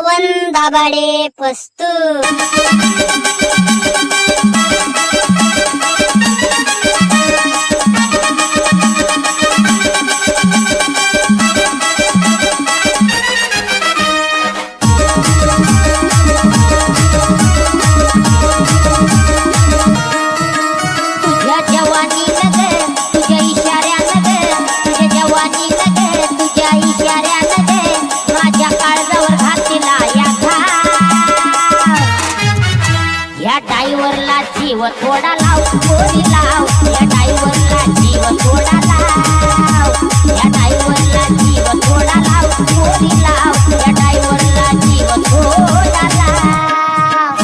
दाबाडे पस्तू तुझ्या जवानी लगे तुझ्या इशाऱ्या लगे तुझ्या जवानी लगे तुझ्या इशाऱ्या लगे माझ्या काळजावर घातला या या डायव्हरला जीव थोडा लाव गोरी लाव या डायव्हरला जीव थोडा लाव या डायव्हरला जीव थोडा लाव गोरी लाव या डायव्हरला जीव थोडा लाव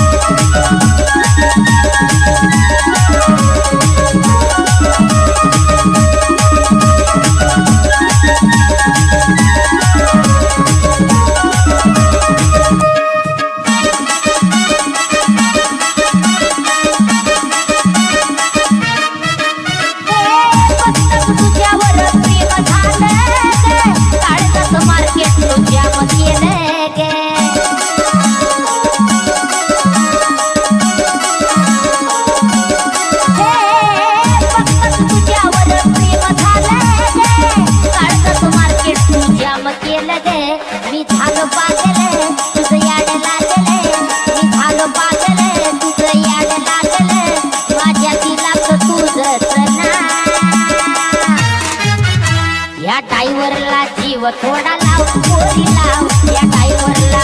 या डायव्हरला जीव थोडा लाव गोरी लाव या डायव्हरला